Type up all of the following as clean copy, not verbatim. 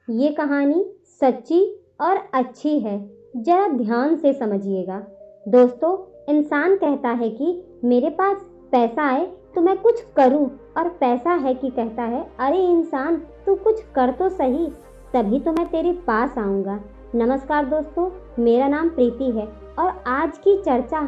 ये कहानी सच्ची और अच्छी है। जरा ध्यान से समझिएगा। दोस्तों, इंसान कहता है कि मेरे पास पैसा आए तो मैं कुछ करूं, और पैसा है कि कहता है अरे इंसान तू कुछ कर तो सही, तभी तो मैं तेरे पास आऊंगा। नमस्कार दोस्तों, मेरा नाम प्रीति है और आज की चर्चा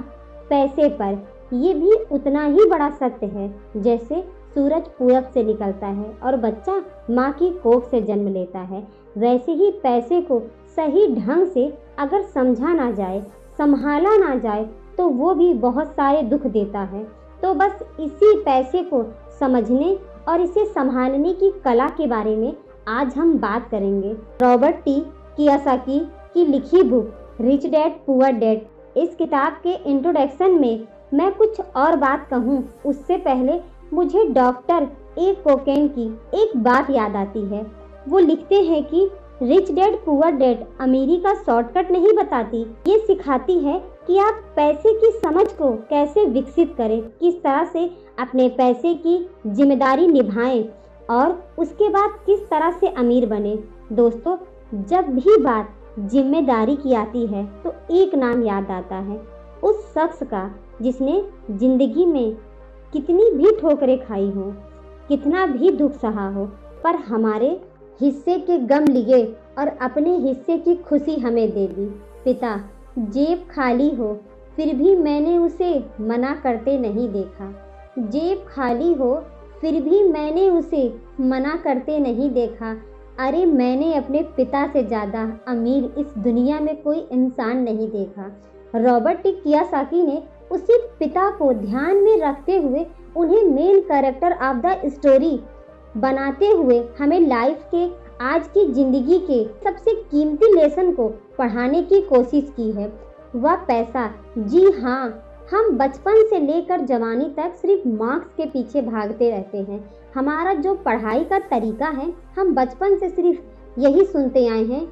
पैसे पर। ये भी उतना ही बड़ा सत्य है जैसे सूरज पूरब से निकलता है और बच्चा माँ की कोख से जन्म लेता है, वैसे ही पैसे को सही ढंग से अगर समझा ना जाए, संभाला ना जाए तो वो भी बहुत सारे दुख देता है। तो बस इसी पैसे को समझने और इसे संभालने की कला के बारे में आज हम बात करेंगे। रॉबर्ट टी कियोसाकी की लिखी book rich dad poor dad, इस किताब के इंट्रोडक्शन में मैं कुछ और बात कहूँ उससे पहले मुझे डॉक्टर ए कोकेन की एक बात याद आती है। वो लिखते हैं कि रिच डैड पुअर डैड अमीरी का शॉर्टकट नहीं बताती, ये सिखाती है कि आप पैसे की समझ को कैसे विकसित करें, किस तरह से अपने पैसे की जिम्मेदारी निभाएं और उसके बाद किस तरह से अमीर बने। दोस्तों, जब भी बात जिम्मेदारी की आती है तो एक नाम याद आता है, उस शख्स का जिसने जिंदगी में कितनी भी ठोकरें खाई हो, कितना भी दुख सहा हो, पर हमारे हिस्से के गम लिए और अपने हिस्से की खुशी हमें दे दी। पिता, जेब खाली हो फिर भी मैंने उसे मना करते नहीं देखा। जेब खाली हो फिर भी मैंने उसे मना करते नहीं देखा। अरे मैंने अपने पिता से ज़्यादा अमीर इस दुनिया में कोई इंसान नहीं देखा। रॉबर्ट टी कियोसाकी ने उसी पिता को ध्यान में रखते हुए उन्हें main character of the story बनाते हुए हमें लाइफ के आज की जिंदगी के सबसे कीमती लेसन को पढ़ाने की कोशिश की है, वह पैसा। जी हाँ, हम बचपन से लेकर जवानी तक सिर्फ मार्क्स के पीछे भागते रहते हैं। हमारा जो पढ़ाई का तरीका है, हम बचपन से सिर्फ यही सुनते आए हैं,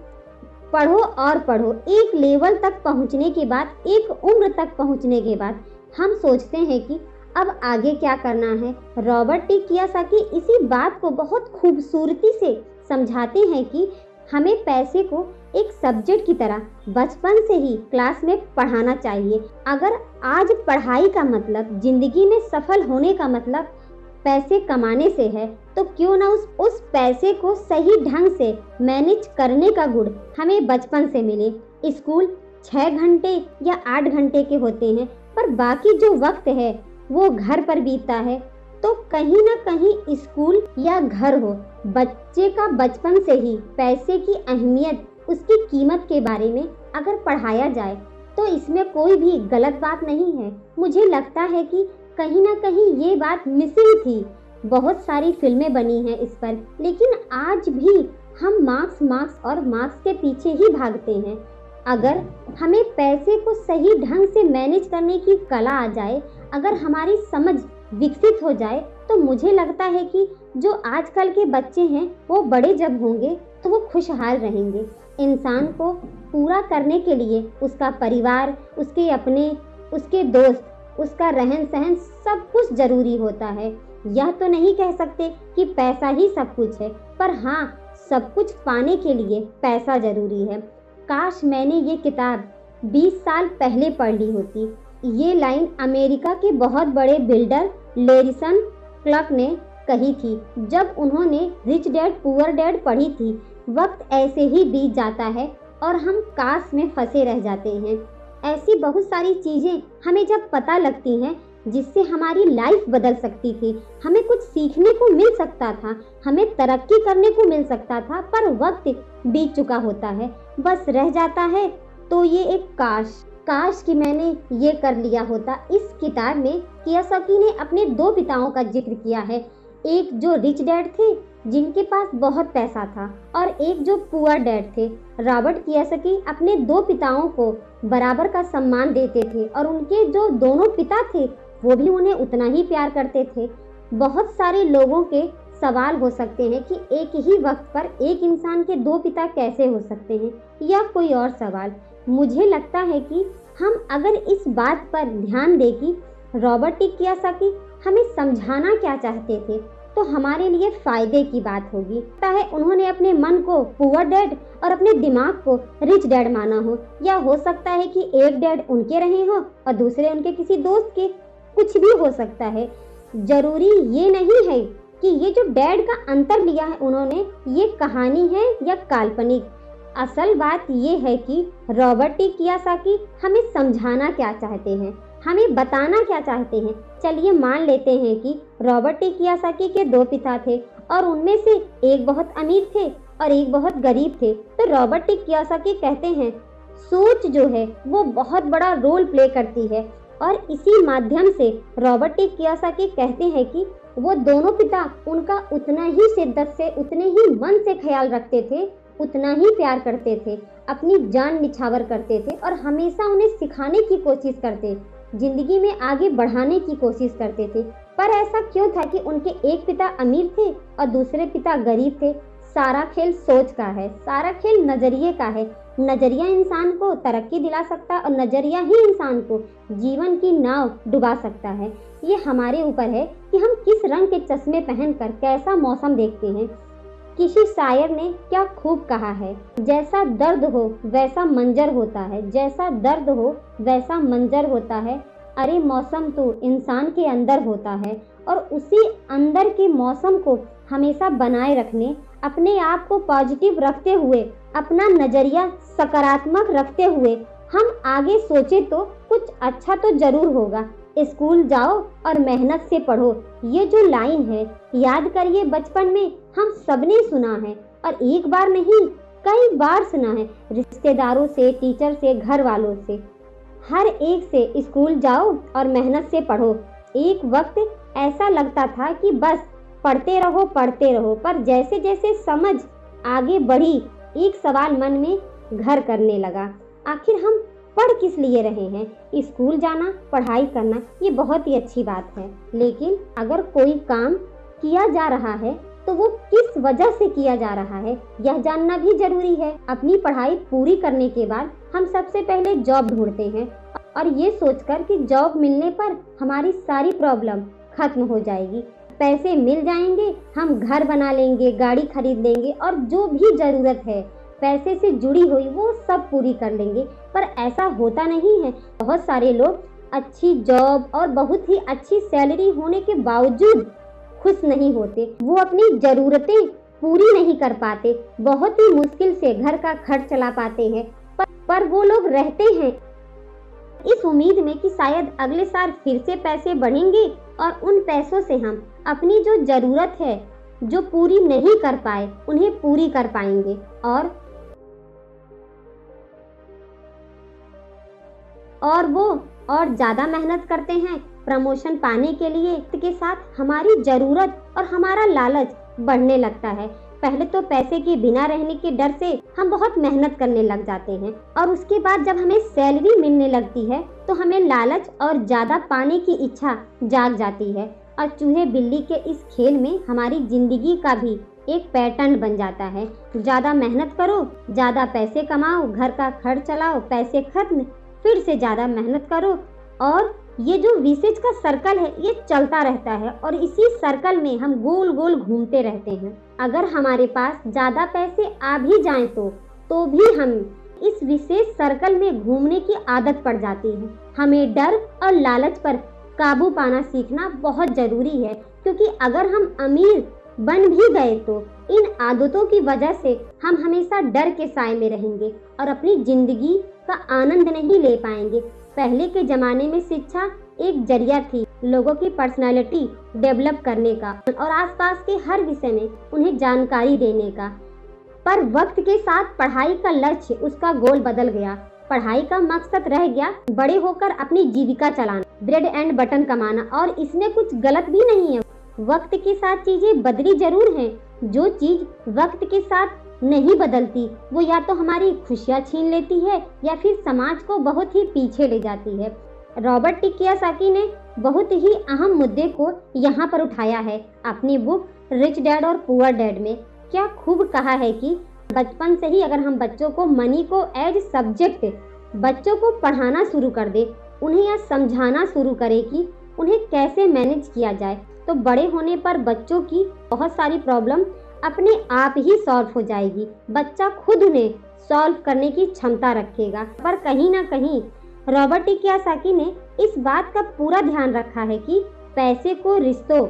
पढ़ो और पढ़ो। एक लेवल तक पहुंचने के बाद, एक उम्र तक पहुंचने के बाद हम सोचते हैं कि अब आगे क्या करना है। रॉबर्ट टी कियोसाकी इसी बात को बहुत खूबसूरती से समझाते हैं कि हमें पैसे को एक सब्जेक्ट की तरह बचपन से ही क्लास में पढ़ाना चाहिए। अगर आज पढ़ाई का मतलब, जिंदगी में सफल होने का मतलब पैसे कमाने से है, तो क्यों ना उस पैसे को सही ढंग से मैनेज करने का गुण हमें बचपन से मिले। स्कूल 6 घंटे या 8 घंटे के होते हैं, पर बाकी जो वक्त है वो घर पर बीतता है। तो कहीं ना कहीं स्कूल या घर हो, बच्चे का बचपन से ही पैसे की अहमियत, उसकी कीमत के बारे में अगर पढ़ाया जाए तो इसमें कोई भी गलत बात नहीं है। मुझे लगता है कि कहीं ना कहीं ये बात मिसिंग थी। बहुत सारी फिल्में बनी हैं इस पर, लेकिन आज भी हम मार्क्स और मार्क्स के पीछे ही भागते हैं। अगर हमें पैसे को सही ढंग से मैनेज करने की कला आ जाए, अगर हमारी समझ विकसित हो जाए, तो मुझे लगता है कि जो आजकल के बच्चे हैं वो बड़े जब होंगे तो वो खुशहाल रहेंगे। इंसान को पूरा करने के लिए उसका परिवार, उसके अपने, उसके दोस्त, उसका रहन सहन सब कुछ जरूरी होता है। यह तो नहीं कह सकते कि पैसा ही सब कुछ है, पर हाँ, सब कुछ पाने के लिए पैसा जरूरी है। काश मैंने ये किताब 20 साल पहले पढ़ ली होती। ये लाइन अमेरिका के बहुत बड़े बिल्डर लैरिसन क्लर्क ने कही थी जब उन्होंने रिच डैड पुअर डैड पढ़ी थी। वक्त ऐसे ही बीत जाता है और हम काश में फंसे रह जाते हैं। ऐसी बहुत सारी चीज़ें हमें जब पता लगती हैं जिससे हमारी लाइफ बदल सकती थी, हमें कुछ सीखने को मिल सकता था, हमें तरक्की करने को मिल सकता था, पर वक्त बीत चुका होता है। बस रह जाता है तो ये एक काश कि मैंने ये कर लिया होता। इस किताब में कियोसाकी ने अपने 2 पिताओं का जिक्र किया है, एक जो रिच डैड थे जिनके पास बहुत पैसा था और एक जो पुअर डैड थे। रॉबर्ट कियोसाकी अपने 2 पिताओं को बराबर का सम्मान देते थे और उनके जो दोनों पिता थे वो भी उन्हें उतना ही प्यार करते थे। बहुत सारे लोगों के सवाल हो सकते हैं कि एक ही वक्त पर एक इंसान के 2 पिता कैसे हो सकते हैं, या कोई और सवाल। मुझे लगता है कि हम अगर इस बात पर ध्यान दें कि रॉबर्ट टी कियोसाकी हमें समझाना क्या चाहते थे, तो हमारे लिए फायदे की बात होगी। लगता है उन्होंने अपने मन को पुअर डैड और अपने दिमाग को रिच डैड माना हो, या हो सकता है कि एक डैड उनके रहे हो और दूसरे उनके किसी दोस्त के। कुछ भी हो सकता है। जरूरी ये नहीं है कि ये जो डैड का अंतर लिया है उन्होंने, ये कहानी है या काल्पनिक। असल बात ये है कि रॉबर्ट टी कियोसाकी हमें समझाना क्या चाहते हैं, हमें बताना क्या चाहते हैं। चलिए मान लेते हैं कि रॉबर्ट टी कियोसाकी के दो पिता थे और उनमें से एक बहुत अमीर थे और एक बहुत गरीब थे। तो रॉबर्ट टी कियोसाकी कहते हैं सोच जो है वो बहुत बड़ा रोल प्ले करती है, और इसी माध्यम से रॉबर्ट टी कियोसाकी कहते हैं कि वो दोनों पिता उनका उतना ही शिद्दत से, उतने ही मन से ख्याल रखते थे, उतना ही प्यार करते थे, अपनी जान निछावर करते थे और हमेशा उन्हें सिखाने की कोशिश करते, जिंदगी में आगे बढ़ाने की कोशिश करते थे। पर ऐसा क्यों था कि उनके एक पिता अमीर थे और दूसरे पिता गरीब थे? सारा खेल सोच का है, सारा खेल नजरिए का है। नजरिया इंसान को तरक्की दिला सकता है और नजरिया ही इंसान को जीवन की नाव डुबा सकता है। ये हमारे ऊपर है कि हम किस रंग के चश्मे पहनकर कैसा मौसम देखते हैं। किसी शायर ने क्या खूब कहा है, जैसा दर्द हो वैसा मंजर होता है, जैसा दर्द हो वैसा मंजर होता है। अरे मौसम तो इंसान के अंदर होता है, और उसी अंदर के मौसम को हमेशा बनाए रखने, अपने आप को पॉजिटिव रखते हुए, अपना नजरिया सकारात्मक रखते हुए हम आगे सोचे तो कुछ अच्छा तो जरूर होगा। स्कूल जाओ और मेहनत से पढ़ो, ये जो लाइन है याद करिए, बचपन में हम सबने सुना है, और एक बार नहीं कई बार सुना है, रिश्तेदारों से, टीचर से, घर वालों से, हर एक से स्कूल जाओ और मेहनत से पढ़ो। एक वक्त ऐसा लगता था कि बस पढ़ते रहो पढ़ते रहो, पर जैसे जैसे समझ आगे बढ़ी एक सवाल मन में घर करने लगा, आखिर हम पढ़ किस लिए रहे हैं? स्कूल जाना, पढ़ाई करना ये बहुत ही अच्छी बात है, लेकिन अगर कोई काम किया जा रहा है तो वो किस वजह से किया जा रहा है यह जानना भी जरूरी है। अपनी पढ़ाई पूरी करने के बाद हम सबसे पहले जॉब ढूंढते हैं, और ये सोचकर कि जॉब मिलने पर हमारी सारी प्रॉब्लम खत्म हो जाएगी, पैसे मिल जाएंगे, हम घर बना लेंगे, गाड़ी खरीद लेंगे, और जो भी जरूरत है पैसे से जुड़ी हुई वो सब पूरी कर लेंगे। पर ऐसा होता नहीं है। बहुत सारे लोग अच्छी जॉब और बहुत ही अच्छी सैलरी होने के बावजूद खुश नहीं होते, वो अपनी जरूरतें पूरी नहीं कर पाते, बहुत ही मुश्किल से घर का खर्च चला पाते हैं, पर वो लोग रहते हैं इस उम्मीद में कि शायद अगले साल फिर से पैसे बढ़ेंगे और उन पैसों से हम अपनी जो जरूरत है, जो पूरी नहीं कर पाए, उन्हें पूरी कर पाएंगे। और वो और ज़्यादा मेहनत करते हैं प्रमोशन पाने के लिए। इसके साथ हमारी ज़रूरत और हमारा लालच बढ़ने लगता है। पहले तो पैसे के बिना रहने के डर से हम बहुत मेहनत करने लग जाते हैं, और उसके बाद जब हमें सैलरी मिलने लगती है तो हमें लालच और ज़्यादा पाने की इच्छा जाग जाती है, और चूहे बिल्ली के इस खेल में हमारी जिंदगी का भी एक पैटर्न बन जाता है। ज़्यादा मेहनत करो, ज़्यादा पैसे कमाओ, घर का खर्च चलाओ, पैसे खत्म, फिर से ज़्यादा मेहनत करो, और ये जो विशेष का सर्कल है ये चलता रहता है, और इसी सर्कल में हम गोल गोल घूमते रहते हैं। अगर हमारे पास ज़्यादा पैसे आ भी जाएं तो भी हम इस विशेष सर्कल में घूमने की आदत पड़ जाती है। हमें डर और लालच पर काबू पाना सीखना बहुत ज़रूरी है, क्योंकि अगर हम अमीर बन भी गए तो इन आदतों की वजह से हम हमेशा डर के साए में रहेंगे और अपनी जिंदगी का आनंद नहीं ले पाएंगे। पहले के ज़माने में शिक्षा एक जरिया थी लोगों की पर्सनालिटी डेवलप करने का और आसपास के हर विषय में उन्हें जानकारी देने का, पर वक्त के साथ पढ़ाई का लक्ष्य, उसका गोल बदल गया। पढ़ाई का मकसद रह गया बड़े होकर अपनी जीविका चलाना, ब्रेड एंड बटन कमाना, और इसमें कुछ गलत भी नहीं है। वक्त के साथ चीजें बदली जरूर हैं। जो चीज वक्त के साथ नहीं बदलती वो या तो हमारी खुशियाँ छीन लेती है या फिर समाज को बहुत ही पीछे ले जाती है। रॉबर्ट टी कियोसाकी ने बहुत ही अहम मुद्दे को यहाँ पर उठाया है अपनी बुक रिच डैड और पुअर डैड में। क्या खूब कहा है कि बचपन से ही अगर हम बच्चों को मनी को एज सब्जेक्ट बच्चों को पढ़ाना शुरू कर दे, उन्हें यह समझाना शुरू करे कि उन्हें कैसे मैनेज किया जाए, तो बड़े होने पर बच्चों की बहुत सारी प्रॉब्लम अपने आप ही सॉल्व हो जाएगी। बच्चा खुद उन्हें सॉल्व करने की क्षमता रखेगा। पर कहीं ना कहीं रॉबर्ट टी कियोसाकी ने इस बात का पूरा ध्यान रखा है कि पैसे को रिश्तों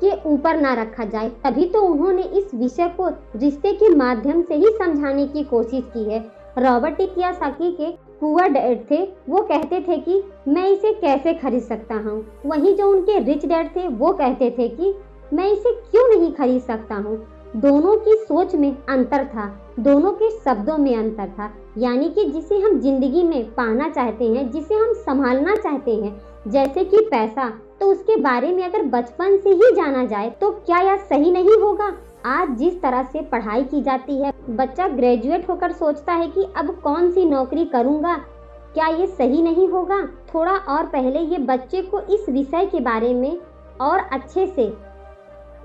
के ऊपर ना रखा जाए। तभी तो उन्होंने इस विषय को रिश्ते के माध्यम से ही समझाने की कोशिश की है। रॉबर्ट टी कियोसाकी के पुअर डैड थे, वो कहते थे कि मैं इसे कैसे खरीद सकता हूँ। वहीं जो उनके रिच डैड थे वो कहते थे कि मैं इसे क्यों नहीं खरीद सकता हूँ। दोनों की सोच में अंतर था, दोनों के शब्दों में अंतर था। यानी कि जिसे हम जिंदगी में पाना चाहते हैं, जिसे हम संभालना चाहते हैं, जैसे कि पैसा, तो उसके बारे में अगर बचपन से ही जाना जाए तो क्या यह सही नहीं होगा। आज जिस तरह से पढ़ाई की जाती है, बच्चा ग्रेजुएट होकर सोचता है कि अब कौन सी नौकरी करूंगा, क्या ये सही नहीं होगा। थोड़ा और पहले ये बच्चे को इस विषय के बारे में और अच्छे से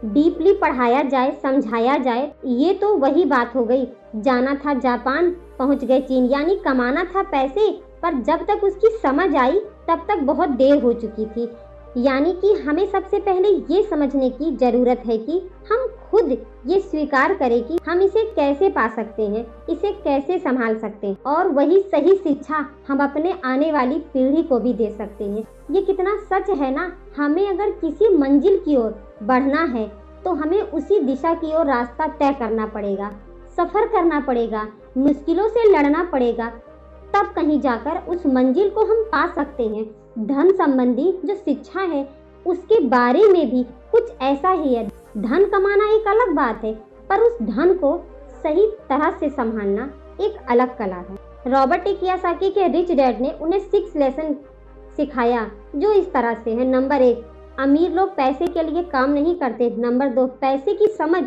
डीपली पढ़ाया जाए, समझाया जाए। ये तो वही बात हो गई, जाना था जापान, पहुंच गए चीन। यानी कमाना था पैसे, पर जब तक उसकी समझ आई तब तक बहुत देर हो चुकी थी। यानी कि हमें सबसे पहले ये समझने की जरूरत है कि हम खुद ये स्वीकार करें कि हम इसे कैसे पा सकते हैं, इसे कैसे संभाल सकते हैं, और वही सही शिक्षा हम अपने आने वाली पीढ़ी को भी दे सकते हैं। ये कितना सच है ना। हमें अगर किसी मंजिल की ओर बढ़ना है तो हमें उसी दिशा की ओर रास्ता तय करना पड़ेगा, सफर करना पड़ेगा, मुश्किलों से लड़ना पड़ेगा, तब कहीं जाकर उस मंजिल को हम पा सकते हैं। धन संबंधी जो शिक्षा है उसके बारे में भी कुछ ऐसा ही है। धन कमाना एक अलग बात है, पर उस धन को सही तरह से संभालना एक अलग कला है। रॉबर्ट टी कियोसाकी के रिच डैड ने उन्हें 6 लेसन सिखाया जो इस तरह से है। नंबर 1, अमीर लोग पैसे के लिए काम नहीं करते। नंबर 2, पैसे की समझ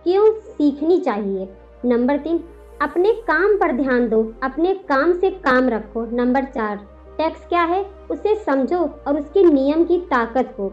क्यों सीखनी चाहिए। नंबर 3, अपने काम पर ध्यान दो, अपने काम से काम रखो। नंबर 4, टैक्स क्या है उसे समझो और उसके नियम की ताकत को।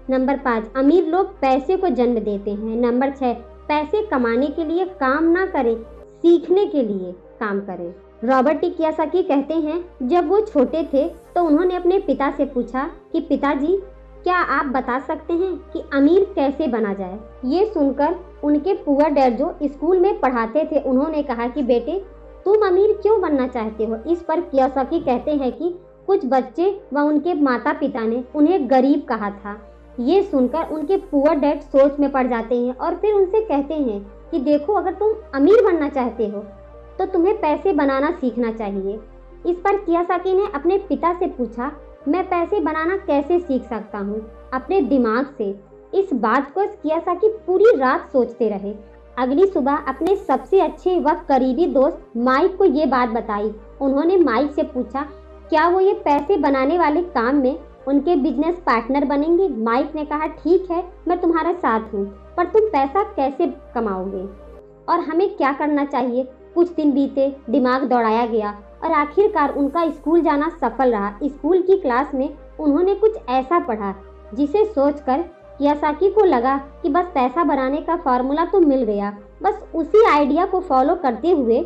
नंबर 5, अमीर लोग पैसे को जन्म देते हैं। नंबर 6, पैसे कमाने के लिए काम ना करें, सीखने के लिए काम करें। रॉबर्ट टी कियोसाकी कहते हैं, जब वो छोटे थे तो उन्होंने अपने पिता से पूछा कि पिताजी, क्या आप बता सकते हैं कि अमीर कैसे बना जाए। ये सुनकर उनके पुअर डैड जो स्कूल में पढ़ाते थे, उन्होंने कहा कि बेटे, तुम अमीर क्यों बनना चाहते हो। इस पर कियोसाकी कहते हैं कि कुछ बच्चे व उनके माता पिता ने उन्हें गरीब कहा था। ये सुनकर उनके पुअर डैड सोच में पड़ जाते हैं और फिर उनसे कहते हैं कि देखो, अगर तुम अमीर बनना चाहते हो तो तुम्हें पैसे बनाना सीखना चाहिए। इस पर कियोसाकी ने अपने पिता से पूछा, मैं पैसे बनाना कैसे सीख सकता हूँ अपने दिमाग से। इस बात को कियोसाकी पूरी रात सोचते रहे। अगली सुबह अपने सबसे अच्छे व करीबी दोस्त माइक को ये बात बताई। उन्होंने माइक से पूछा, क्या वो ये पैसे बनाने वाले काम में उनके बिजनेस पार्टनर बनेंगे। माइक ने कहा, ठीक है, मैं तुम्हारा साथ हूँ, पर तुम पैसा कैसे कमाओगे और हमें क्या करना चाहिए। कुछ दिन बीते, दिमाग दौड़ाया गया और आखिरकार उनका स्कूल जाना सफल रहा। स्कूल की क्लास में उन्होंने कुछ ऐसा पढ़ा जिसे सोचकर कियोसाकी को लगा कि बस पैसा बनाने का फॉर्मूला तो मिल गया। बस उसी आइडिया को फॉलो करते हुए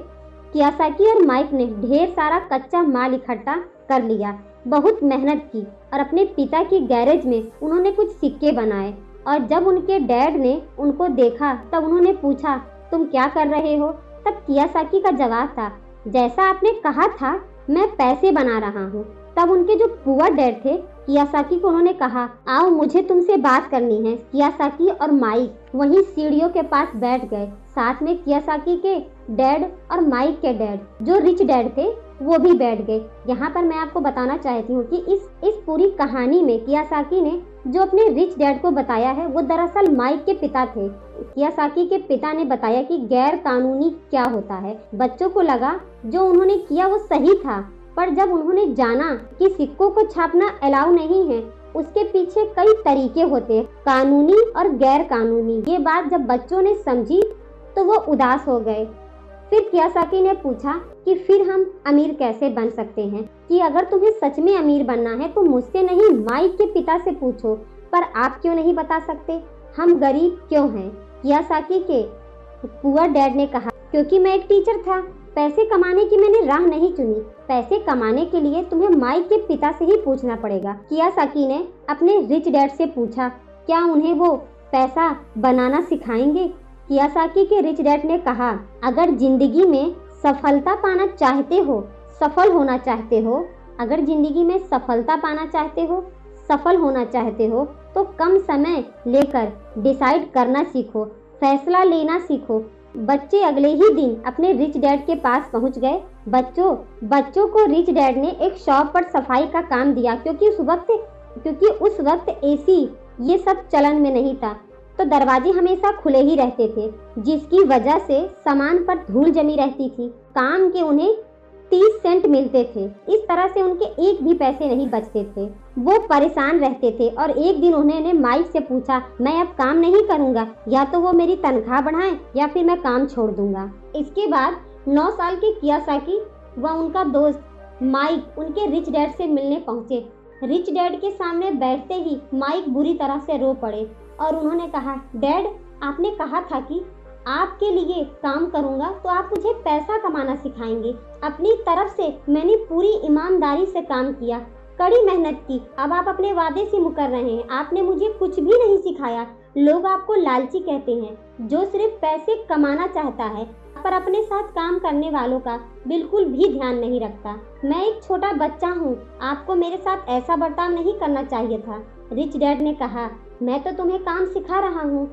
कियोसाकी और माइक ने ढेर सारा कच्चा माल इकट्ठा कर लिया, बहुत मेहनत की और अपने पिता के गैरेज में उन्होंने कुछ सिक्के बनाए। और जब उनके डैड ने उनको देखा तब उन्होंने पूछा, तुम क्या कर रहे हो। तब कियोसाकी का जवाब था, जैसा आपने कहा था, मैं पैसे बना रहा हूँ। तब उनके जो पुअर डैड थे कियोसाकी को उन्होंने कहा, आओ मुझे तुमसे बात करनी है। कियोसाकी और माइक वहीं सीढ़ियों के पास बैठ गए। साथ में कियोसाकी के डैड और माइक के डैड जो रिच डैड थे वो भी बैठ गए। यहाँ पर मैं आपको बताना चाहती हूँ कि इस पूरी कहानी में कियोसाकी ने जो अपने रिच डैड को बताया है वो दरअसल माइक के पिता थे। कियोसाकी के पिता ने बताया कि गैर कानूनी क्या होता है। बच्चों को लगा जो उन्होंने किया वो सही था, पर जब उन्होंने जाना कि सिक्कों को छापना अलाउ नहीं है, उसके पीछे कई तरीके होते हैं, कानूनी और गैर कानूनी। ये बात जब बच्चों ने समझी तो वो उदास हो गए। फिर कियोसाकी ने पूछा कि फिर हम अमीर कैसे बन सकते हैं, कि अगर तुम्हें सच में अमीर बनना है तो मुझसे नहीं, माइक के पिता से पूछो। पर आप क्यों नहीं बता सकते, हम गरीब क्यों हैं। कियोसाकी के पुअर डैड ने कहा, क्योंकि मैं एक टीचर था, पैसे कमाने की मैंने राह नहीं चुनी। पैसे कमाने के लिए तुम्हें माइक के पिता से ही पूछना पड़ेगा। कियोसाकी ने अपने रिच डैड से पूछा, क्या उन्हें वो पैसा बनाना सिखाएंगे? कियासाकी के रिच डैड ने कहा, अगर जिंदगी में सफलता पाना चाहते हो, सफल होना चाहते हो, अगर जिंदगी में सफलता पाना चाहते हो, सफल होना चाहते हो, तो कम समय लेकर डिसाइड करना सीखो, फैसला लेना सीखो। बच्चे अगले ही दिन अपने रिच डैड के पास पहुंच गए। बच्चों को रिच डैड ने एक शॉप पर सफाई का काम दिया, क्योंकि उस वक्त एसी ये सब चलन में नहीं था, तो दरवाजे हमेशा खुले ही रहते थे, जिसकी वजह से सामान पर धूल जमी रहती थी। काम के उन्हें 30 सेंट मिलते थे। इस तरह से उनके एक भी पैसे नहीं बचते थे। वो परेशान रहते थे और एक दिन उन्होंने माइक से पूछा, मैं अब काम नहीं करूंगा, या तो वो मेरी तनख्वाह बढ़ाएं या फिर मैं काम छोड़ दूंगा। इसके बाद 9 साल के कियासाकी व उनका दोस्त माइक उनके रिच डैड से मिलने पहुंचे। रिच डैड के सामने बैठते ही माइक बुरी तरह से रो पड़े और उन्होंने कहा, डैड, आपने कहा था कि आपके लिए काम करूंगा तो आप मुझे पैसा कमाना सिखाएंगे। अपनी तरफ से मैंने पूरी ईमानदारी से काम किया, कड़ी मेहनत की। अब आप अपने वादे से मुकर रहे हैं। आपने मुझे कुछ भी नहीं सिखाया। लोग आपको लालची कहते हैं, जो सिर्फ पैसे कमाना चाहता है, पर अपने साथ काम करने वालों का बिल्कुल भी ध्यान नहीं रखता। मैं एक छोटा बच्चा हूँ, आपको मेरे साथ ऐसा बर्ताव नहीं करना चाहिए था। रिच डैड ने कहा, मैं तो तुम्हें काम सिखा रहा हूँ।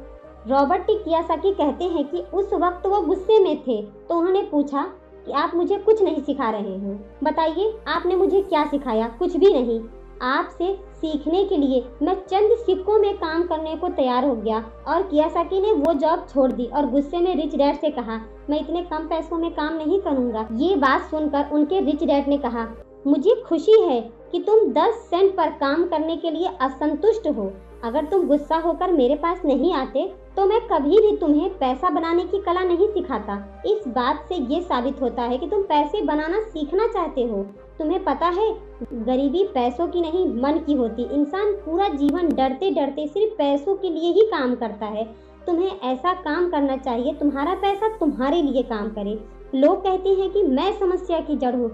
रॉबर्ट टी कियासाकी कहते हैं कि उस वक्त वो गुस्से में थे, तो उन्होंने पूछा कि आप मुझे कुछ नहीं सिखा रहे हैं, बताइए आपने मुझे क्या सिखाया? कुछ भी नहीं। आपसे सीखने के लिए मैं चंद सिक्कों में काम करने को तैयार हो गया। और कियासाकी ने वो जॉब छोड़ दी और गुस्से में रिच डैड से कहा, मैं इतने कम पैसों में काम नहीं करूंगा। ये बात सुनकर उनके रिच डैड ने कहा, मुझे खुशी है कि तुम 10 सेंट पर काम करने के लिए असंतुष्ट हो। अगर तुम गुस्सा होकर मेरे पास नहीं आते तो मैं कभी भी तुम्हें पैसा बनाने की कला नहीं सिखाता। इस बात से ये साबित होता है कि तुम पैसे बनाना सीखना चाहते हो। तुम्हें पता है, गरीबी पैसों की नहीं मन की होती। इंसान पूरा जीवन डरते डरते सिर्फ पैसों के लिए ही काम करता है। तुम्हें ऐसा काम करना चाहिए तुम्हारा पैसा तुम्हारे लिए काम करे। लोग कहते हैं कि मैं समस्या की जड़ हूँ,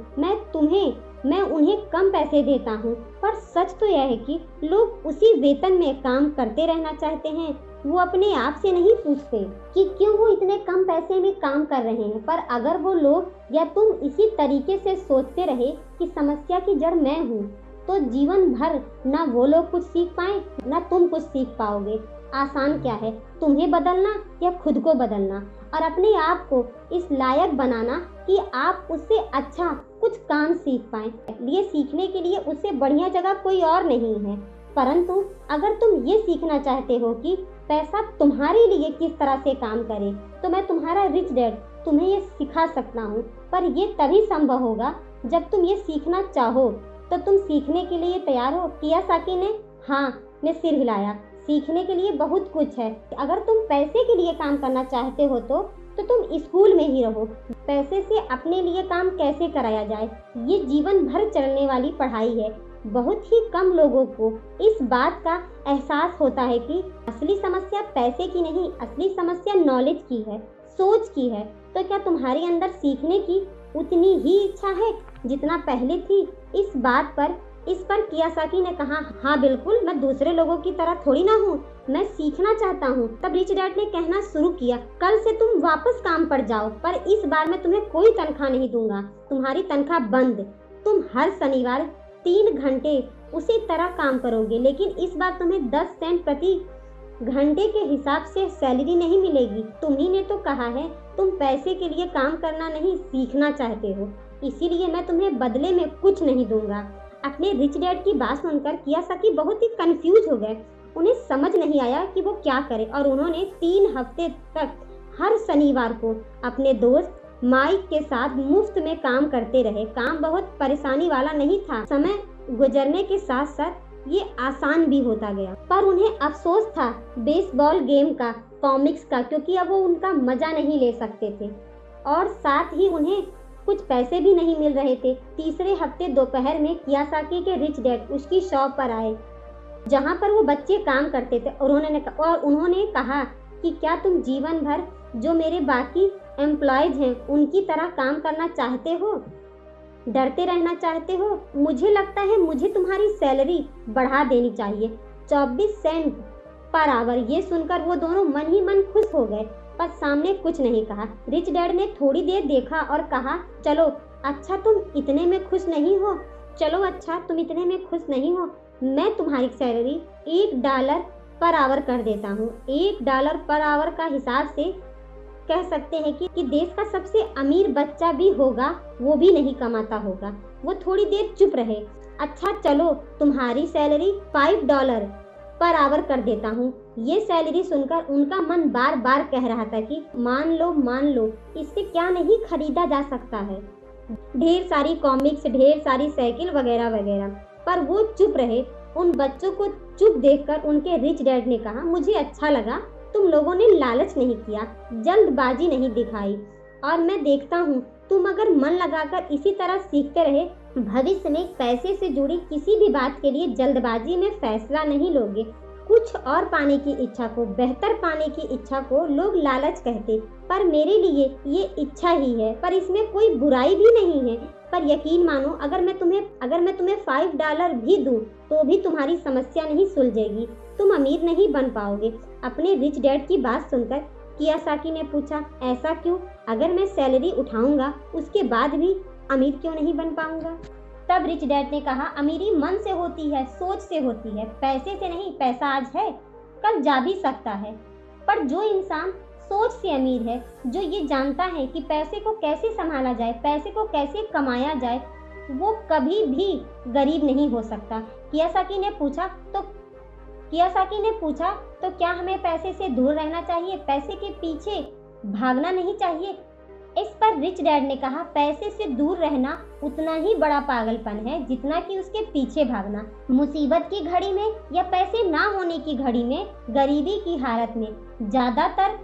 मैं उन्हें कम पैसे देता हूँ, पर सच तो यह है कि लोग उसी वेतन में काम करते रहना चाहते हैं। वो अपने आप से नहीं पूछते कि क्यों वो इतने कम पैसे में काम कर रहे हैं। पर अगर वो लोग या तुम इसी तरीके से सोचते रहे कि समस्या की जड़ मैं हूँ, तो जीवन भर ना वो लोग कुछ सीख पाए ना तुम कुछ सीख पाओगे। आसान क्या है, तुम्हें बदलना या खुद को बदलना और अपने आप को इस लायक बनाना कि आप उससे अच्छा कुछ काम सीख पाएं। ये सीखने के लिए उससे बढ़िया जगह कोई और नहीं है। परंतु अगर तुम ये सीखना चाहते हो कि पैसा तुम्हारे लिए किस तरह से काम करे, तो मैं तुम्हारा रिच डैड तुम्हें ये सिखा सकता हूँ। पर ये तभी संभव होगा जब तुम ये सीखना चाहो। तो तुम सीखने के लिए तैयार हो? कियासाकी ने हाँ में सिर हिलाया। सीखने के लिए बहुत कुछ है। अगर तुम पैसे के लिए काम करना चाहते हो तो तुम स्कूल में ही रहो। पैसे से अपने लिए काम कैसे कराया जाए, ये जीवन भर चलने वाली पढ़ाई है। बहुत ही कम लोगों को इस बात का एहसास होता है कि असली समस्या पैसे की नहीं, असली समस्या नॉलेज की है, सोच की है। तो क्या तुम्हारे अंदर सीखने की उतनी ही इच्छा है जितना पहले थी? इस पर कियासाकी ने कहा, हाँ बिल्कुल, मैं दूसरे लोगों की तरह थोड़ी ना हूँ, मैं सीखना चाहता हूँ। तब रिच डैड ने कहना शुरू किया, कल से तुम वापस काम पर जाओ, पर इस बार मैं तुम्हें कोई तनख्वाह नहीं दूंगा। तुम्हारी तनख्वाह बंद। तुम हर शनिवार 3 घंटे उसी तरह काम करोगे, लेकिन इस बार तुम्हें 10 सेंट प्रति घंटे के हिसाब से सैलरी नहीं मिलेगी। तुम्ही ने तो कहा है तुम पैसे के लिए काम करना नहीं सीखना चाहते हो, इसीलिए मैं तुम्हें बदले में कुछ नहीं दूंगा। अपने रिच डैड की बात सुनकर कियासाकी बहुत ही कंफ्यूज हो गए। उन्हें समझ नहीं आया कि वो क्या करे और उन्होंने 3 हफ्ते तक हर शनिवार को अपने दोस्त माइक के साथ मुफ्त में काम करते रहे। काम बहुत परेशानी वाला नहीं था। समय गुजरने के साथ साथ ये आसान भी होता गया, पर उन्हें अफसोस था बेसबॉल गेम का, कॉमिक्स का, क्योंकि अब वो उनका मजा नहीं ले सकते थे और साथ ही उन्हें कुछ पैसे भी नहीं मिल रहे थे। तीसरे हफ्ते दोपहर में कियासाकी के रिच डैड उसकी शॉप पर आए जहां पर वो बच्चे काम करते थे और उन्होंने कहा कि क्या तुम जीवन भर जो मेरे बाकी एम्प्लॉयज हैं उनकी तरह काम करना चाहते हो, डरते रहना चाहते हो? मुझे लगता है मुझे तुम्हारी सैलरी बढ़ा देनी चाहिए। 24 सेंट पर आवर। ये सुनकर वो दोनों मन ही मन खुश हो गए, पर सामने कुछ नहीं कहा। रिच डैड ने थोड़ी देर देखा और कहा, चलो अच्छा तुम इतने में खुश नहीं हो, मैं तुम्हारी सैलरी $1 पर आवर कर देता हूँ। $1 पर आवर का हिसाब से कह सकते हैं कि देश का सबसे अमीर बच्चा भी होगा, वो भी नहीं कमाता होगा। वो थोड़ी देर चुप रहे। अच्छा चलो तुम्हारी सैलरी $5 पर आवर कर देता हूँ। ये सैलरी सुनकर उनका मन बार बार कह रहा था कि मान लो, इससे क्या नहीं खरीदा जा सकता है, ढेर सारी कॉमिक्स, ढेर सारी साइकिल वगैरह वगैरह। पर वो चुप रहे। उन बच्चों को चुप देखकर उनके रिच डैड ने कहा, मुझे अच्छा लगा तुम लोगों ने लालच नहीं किया, जल्दबाजी नहीं दिखाई, और मैं देखता हूँ तुम अगर मन लगाकर इसी तरह सीखते रहे, भविष्य में पैसे से जुड़ी किसी भी बात के लिए जल्दबाजी में फैसला नहीं लोगे। कुछ और पाने की इच्छा को, बेहतर पाने की इच्छा को लोग लालच कहते, पर मेरे लिए ये इच्छा ही है, पर इसमें कोई बुराई भी नहीं है। पर यकीन मानो, अगर मैं तुम्हें $5 भी दूं तो भी तुम्हारी समस्या नहीं सुलझेगी, तुम अमीर नहीं बन पाओगे। अपने रिच डैड की बात सुनकर कियासाकी ने पूछा, ऐसा क्यों? अगर मैं सैलरी उठाऊंगा उसके बाद भी अमीर क्यों नहीं बन पाऊंगा? तब रिच डैड ने कहा, अमीरी मन से होती है, सोच से होती है, पैसे से नहीं। पैसा आज है, कल जा भी सकता है, पर जो इंसान सोच से अमीर है, जो ये जानता है कि पैसे को कैसे संभाला जाए, पैसे को कैसे कमाया जाए, वो कभी भी गरीब नहीं हो सकता। कियासाकी ने पूछा, तो क्या हमें पैसे से दूर रहना चाहिए, पैसे के पीछे भागना नहीं चाहिए? इस पर रिच डैड ने कहा, पैसे से दूर रहना उतना ही बड़ा पागलपन है जितना कि उसके पीछे भागना। मुसीबत की घड़ी में या पैसे ना होने की घड़ी में, गरीबी की हालत में, ज्यादातर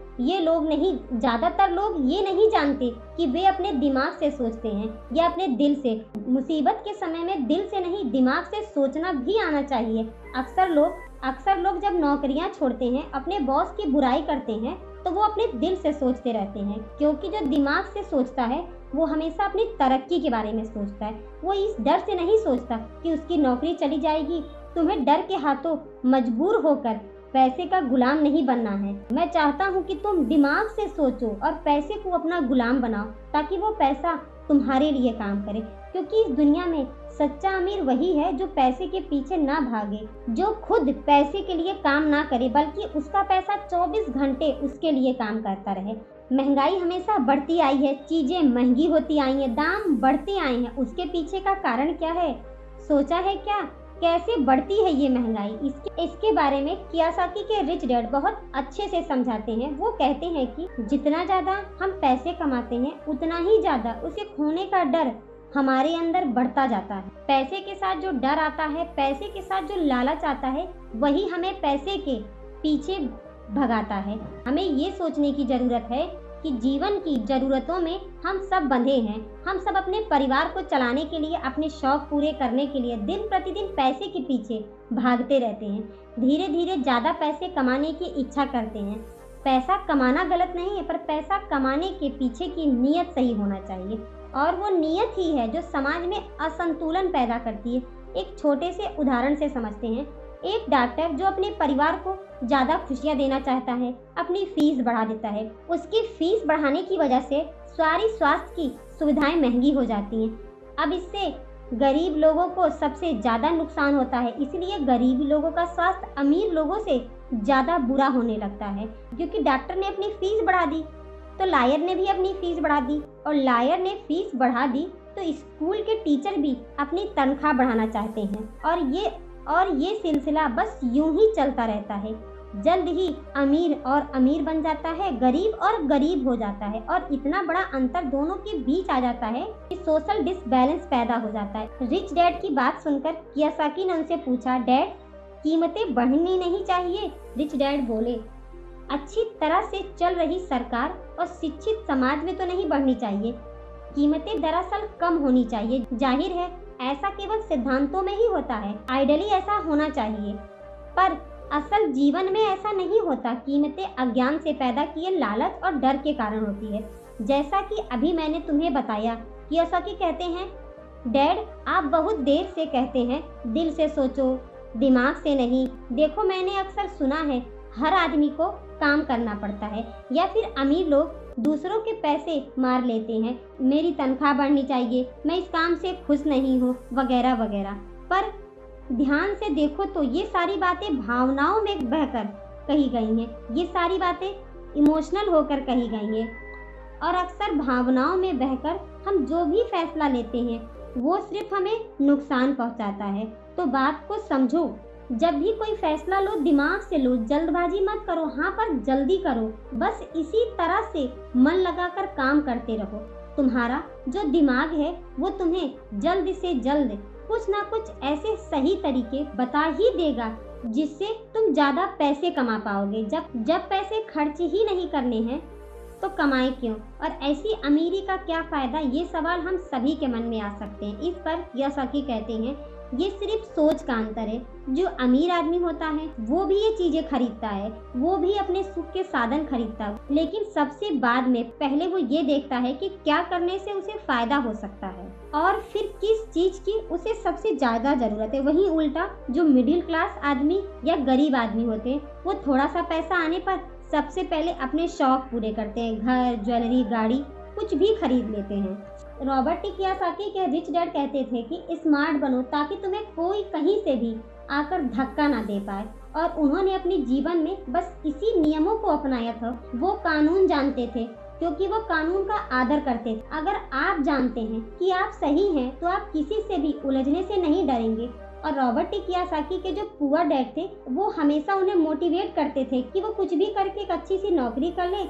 लोग ये नहीं जानते कि वे अपने दिमाग से सोचते हैं या अपने दिल से। मुसीबत के समय में दिल से नहीं, दिमाग से सोचना भी आना चाहिए। अक्सर लोग जब नौकरियां छोड़ते हैं, अपने बॉस की बुराई करते हैं, तो वो अपने दिल से सोचते रहते हैं, क्योंकि जो दिमाग से सोचता है वो हमेशा अपनी तरक्की के बारे में सोचता है। वो इस डर से नहीं सोचता कि उसकी नौकरी चली जाएगी। तुम्हें डर के हाथों मजबूर होकर पैसे का गुलाम नहीं बनना है। मैं चाहता हूँ कि तुम दिमाग से सोचो और पैसे को अपना गुलाम बनाओ, ताकि वो पैसा तुम्हारे लिए काम करे। क्योंकि इस दुनिया में सच्चा अमीर वही है जो पैसे के पीछे ना भागे, जो खुद पैसे के लिए काम ना करे, बल्कि उसका पैसा 24 घंटे उसके लिए काम करता रहे। महंगाई हमेशा बढ़ती आई है, चीजें महंगी होती आई हैं, दाम बढ़ते आए हैं। उसके पीछे का कारण क्या है? सोचा है क्या? कैसे बढ़ती है ये महंगाई? इसके बारे में कियासाकी के रिच डैड बहुत अच्छे से समझाते हैं। वो कहते हैं कि जितना ज्यादा हम पैसे कमाते हैं, उतना ही ज्यादा उसे खोने का डर हमारे अंदर बढ़ता जाता है। पैसे के साथ जो डर आता है, पैसे के साथ जो लालच आता है, वही हमें पैसे के पीछे भगाता है। हमें ये सोचने की जरूरत है कि जीवन की जरूरतों में हम सब बंधे हैं। हम सब अपने परिवार को चलाने के लिए, अपने शौक पूरे करने के लिए दिन प्रतिदिन पैसे के पीछे भागते रहते हैं। धीरे धीरे ज्यादा पैसे कमाने की इच्छा करते हैं। पैसा कमाना गलत नहीं है, पर पैसा कमाने के पीछे की नीयत सही होना चाहिए, और वो नीयत ही है जो समाज में असंतुलन पैदा करती है। एक छोटे से उदाहरण से समझते हैं। एक डॉक्टर जो अपने परिवार को ज्यादा खुशियां देना चाहता है, अपनी फीस बढ़ा देता है। उसकी फीस बढ़ाने की वजह से सारी स्वास्थ्य की सुविधाएं महंगी हो जाती हैं। अब इससे गरीब लोगों को सबसे ज्यादा नुकसान होता है। इसलिए गरीब लोगों का स्वास्थ्य अमीर लोगों से ज्यादा बुरा होने लगता है। क्योंकि डॉक्टर ने अपनी फीस बढ़ा दी, तो लायर ने भी अपनी फीस बढ़ा दी, और लायर ने फीस बढ़ा दी तो स्कूल के टीचर भी अपनी तनख्वाह बढ़ाना चाहते हैं। और ये सिलसिला बस यूं ही चलता रहता है। जल्द ही अमीर और अमीर बन जाता है, गरीब और गरीब हो जाता है, और इतना बड़ा अंतर दोनों के बीच आ जाता है कि सोशल डिसबैलेंस पैदा हो जाता है। रिच डैड की बात सुनकर कियासाकी ने उनसे पूछा, डैड कीमतें बढ़नी नहीं चाहिए? रिच डैड बोले, अच्छी तरह से चल रही सरकार और शिक्षित समाज में तो नहीं बढ़नी चाहिए। कीमतें दरअसल कम होनी चाहिए। जाहिर है ऐसा केवल सिद्धांतों में ही होता है, आइडियली ऐसा होना चाहिए, पर असल जीवन में ऐसा नहीं होता। कीमतें अज्ञान से पैदा किए लालच और डर के कारण होती है। जैसा कि अभी मैंने तुम्हें बताया, कियासाकी कहते हैं, डैड आप बहुत देर से कहते हैं दिल से सोचो, दिमाग से नहीं। देखो मैंने अक्सर सुना है हर आदमी को काम करना पड़ता है, या फिर अमीर लोग दूसरों के पैसे मार लेते हैं, मेरी तनख्वाह बढ़नी चाहिए, मैं इस काम से खुश नहीं हूँ, वगैरह वगैरह। पर ध्यान से देखो तो ये सारी बातें भावनाओं में बहकर कही गई हैं, ये सारी बातें इमोशनल होकर कही गई हैं। और अक्सर भावनाओं में बहकर हम जो भी फैसला लेते हैं वो सिर्फ हमें नुकसान पहुंचाता है। तो बात को समझो, जब भी कोई फैसला लो दिमाग से लो, जल्दबाजी मत करो, हाँ पर जल्दी करो। बस इसी तरह से मन लगाकर काम करते रहो। तुम्हारा जो दिमाग है वो तुम्हें जल्द से जल्द कुछ ना कुछ ऐसे सही तरीके बता ही देगा जिससे तुम ज्यादा पैसे कमा पाओगे। जब पैसे खर्च ही नहीं करने हैं तो कमाए क्यों, और ऐसी अमीरी का क्या फायदा, ये सवाल हम सभी के मन में आ सकते हैं। इस पर कियोसाकी कहते हैं ये सिर्फ सोच का अंतर है। जो अमीर आदमी होता है वो भी ये चीजें खरीदता है, वो भी अपने सुख के साधन खरीदता है, लेकिन सबसे बाद में पहले वो ये देखता है कि क्या करने से उसे फायदा हो सकता है और फिर किस चीज की उसे सबसे ज्यादा जरूरत है। वहीं उल्टा जो मिडिल क्लास आदमी या गरीब आदमी होते हैं वो थोड़ा सा पैसा आने पर सबसे पहले अपने शौक पूरे करते हैं, घर, ज्वेलरी, गाड़ी कुछ भी खरीद लेते हैं। रॉबर्ट टी कियोसाकी के रिच डैड कहते थे कि स्मार्ट बनो ताकि तुम्हें कोई कहीं से भी आकर धक्का ना दे पाए, और उन्होंने अपने जीवन में बस इसी नियमों को अपनाया था। वो कानून जानते थे क्योंकि वो कानून का आदर करते थे। अगर आप जानते हैं कि आप सही हैं तो आप किसी से भी उलझने से नहीं डरेंगे। और रॉबर्ट टी कियोसाकी के जो पुअर डैड थे वो हमेशा उन्हें मोटिवेट करते थे कि वो कुछ भी करके एक अच्छी सी नौकरी कर ले,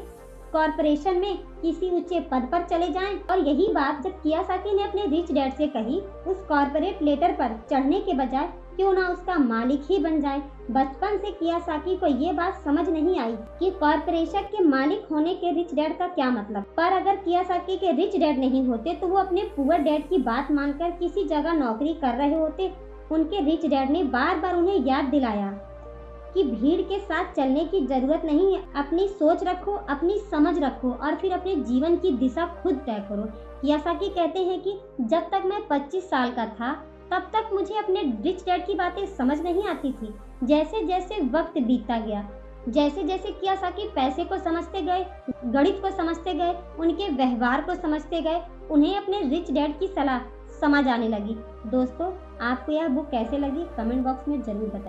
कॉर्पोरेशन में किसी ऊंचे पद पर चले जाएं। और यही बात जब कियोसाकी ने अपने रिच डैड से कही, उस कॉर्पोरेट लेटर पर चढ़ने के बजाय क्यों ना उसका मालिक ही बन जाए। बचपन से कियोसाकी को ये बात समझ नहीं आई कि कॉर्पोरेशन के मालिक होने के रिच डैड का क्या मतलब। पर अगर कियोसाकी के रिच डैड नहीं होते तो वो अपने पुअर डैड की बात मानकर किसी जगह नौकरी कर रहे होते। उनके रिच डैड ने बार बार उन्हें याद दिलाया कि भीड़ के साथ चलने की जरूरत नहीं है, अपनी सोच रखो, अपनी समझ रखो और फिर अपने जीवन की दिशा खुद तय करो। कियोसाकी कहते हैं कि जब तक मैं 25 साल का था तब तक मुझे अपने रिच डैड की बातें समझ नहीं आती थी। जैसे जैसे वक्त बीतता गया, जैसे जैसे कियोसाकी पैसे को समझते गए, गणित को समझते गए, उनके व्यवहार को समझते गए, उन्हें अपने रिच डैड की सलाह समझ आने लगी। दोस्तों, आपको यह बुक कैसे लगी कमेंट बॉक्स में जरूर बताइए।